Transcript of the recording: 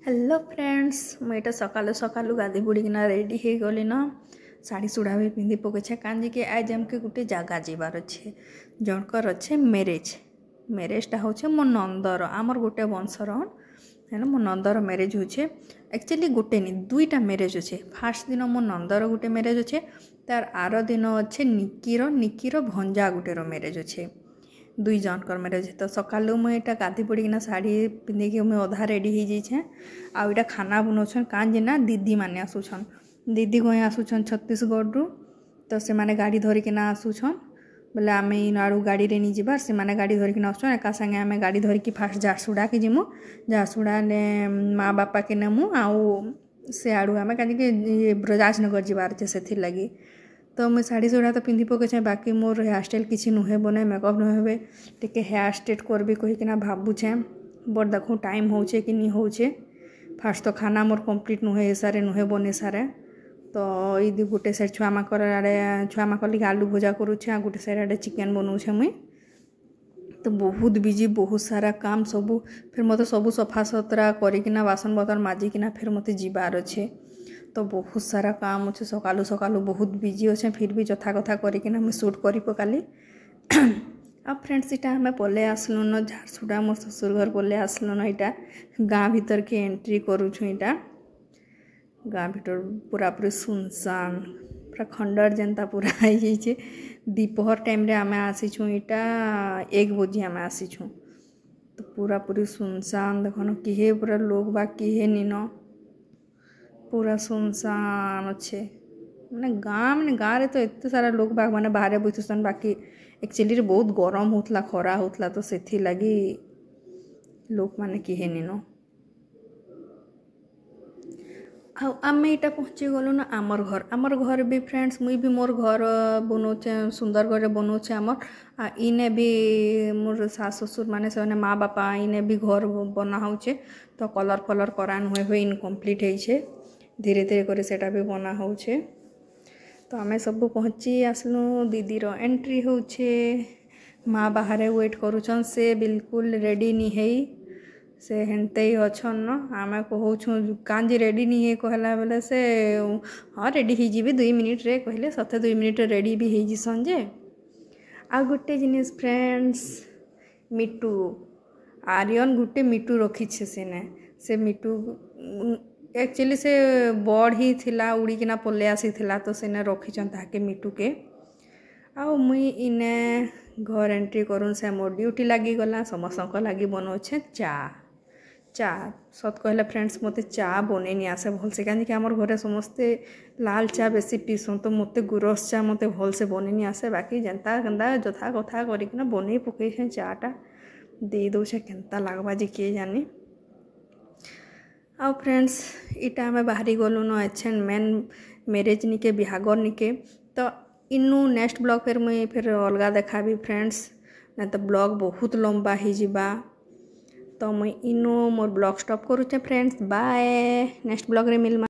Hello friends मुझे सकालू सकालू Gandhi बुड़ीकिना ready हो गली न शाढ़ी सुढ़ा भी पिंधि पके कहीं कि आज आमके गोटे जगह जीवार अच्छे जनकर अच्छे मेरेजटा हूँ मो नंदर आमर गोटे वंशर है मो नंदर मेरेज होचे एक्चुअली गोटे नहीं दुईटा मेरेज अच्छे फास्ट दिन मो नंदर गोटे मेरेज अच्छे तार आर दिन अच्छे निकीर भंजा गोटेर मेरेज अच्छे दुई जनकर मेरेज तो सकालू मुझे गाधी पड़ीना शाढ़ी पिंधिकी मुझे अधा रेडी हो जाइए आईटा खाना बनाऊन कहीं ना दीदी मैंने आसुछन दीदी कहीं आसुछन छत्तीसगढ़ रु तो से माने गाड़ी धरिकिना आसुछन बोले आम इन आड़ू गाड़ी नहीं जाबार से माने गाड़ी धरिकिना आसुछन एका संगे आम गाड़ी धरिकी फास्ट झारसुड़ा के जिमु झारसुड़ा ने माँ बापा के नेमु आउ से आड़ू आम कहीं ब्रजराजनगर जीवार अच्छे से लगी तो मुझे शाढ़ी सुढ़ा तो पिंधि पके बाकी मोर हेयर स्टाइल किसी नुहे बने मेकअप नुहे टे हेयर स्ट्रेट करबी कहीकिना भावुचे बट देखो टाइम होचे कि नहीं होचे फास्ट तो खाना मोर कंप्लीट नुहे सारे नुहे बने सारे तो ये गोटे साइड छुआमाकर आड़े छुआमाकर लगे आलू भजा करुचे गोटे साइड आड़े चिकेन बनाऊे मुई तो बहुत बिजी बहुत सारा काम सबू फिर मत सबू सफा सुतरा करना बासन बर्तन माजिकिना फिर मत जीवार अच्छे तो बहुत सारा काम अच्छे सकालू सकालू बहुत बिजी अच्छे फिर भी जथा कथा करना मुझे सुट कर पकाली अब फ्रेंड्स इटा हमें पले आसलु न झारसुड़ा मोर ससुर घर पले आसलु न इटा गाँ भीतर के एंट्री करुछु इटा गाँ भीतर पूरा पूरी सुनसान पूरा खंडर जनता पूरा आई दीपहर टाइम रे आमे आसीछु इटा 1 बजे आमे आसीछु तो पूरा पूरी सुनसान देखो किहे पूरा लोग बा किहे निन पूरा सुनसान अच्छे मैंने गाँव रे तो एत सारा लोग बाग मैंने बाहर बुझुसन बाकी एक्चुअली बहुत गरम होतला खरा होतला तो सेथि लगी लोक माने किहे निन आम यहाँ पहुँची गलु ना आमर घर भी फ्रेंड्स मुई भी मोर घर बनाऊे सुंदरगढ़ बनाऊे आमर इने भी मोर सास ससुर माने से माँ बापा इने भी घर बना होचे तो कलर फलर करान हुए इनकम्प्लीट है धीरे धीरे कर सेटा भी बना होचे तो आमे सब पहुँची आसलु दीदी रो एंट्री होचे माँ बाहर वेट करुछन से बिल्कुल रेडी नहीं है से हेनते ही अच्छन न आमे कहूँ कांजी रेडी नहीं है कहला बेले से हाँ रेडी हो जी 2 मिनिट रे कहले सते 2 मिनिट रेडी भी हो जीसन जे आ गोटे जिनिस फ्रेंड्स मिटू आर्यन गोटे मिटू रखीछे से मिटू एक्चुअली से बड़ ही थिला उड़ीकिना पले आसी थिला तो सेने रखीछन ताके मिटू के आ मुई इने घर एंट्री करूँ से मोर ड्यूटी लगी गला समस्त लगी बनाऊे चा सत कहले फ्रेंड्स मते चा बने नहीं आसे भल से कहीं आमर घरे समस्ते लाल चा बेसी पीसन तो मते गुरस चा मते भल से बने नहीं आसे बाकी जेनता केनता जथा कथा करिकिना बने पकई चाटा दे दौचे केनता लागबा जे किए जानी आ फ्रेंड्स इटा आम बाहरी गलु न अच्छे मेन मेरेज निके बिहागर निके तो इनू नेक्स्ट ब्लॉग फिर मुई फिर अलगा देखाबी फ्रेंड्स ना तो ब्लॉग बहुत लंबा ही जीवा तो मुई इनू मोर ब्लॉग स्टॉप करुचे फ्रेंड्स बाय नेक्स्ट ब्लॉग रे मिलमा।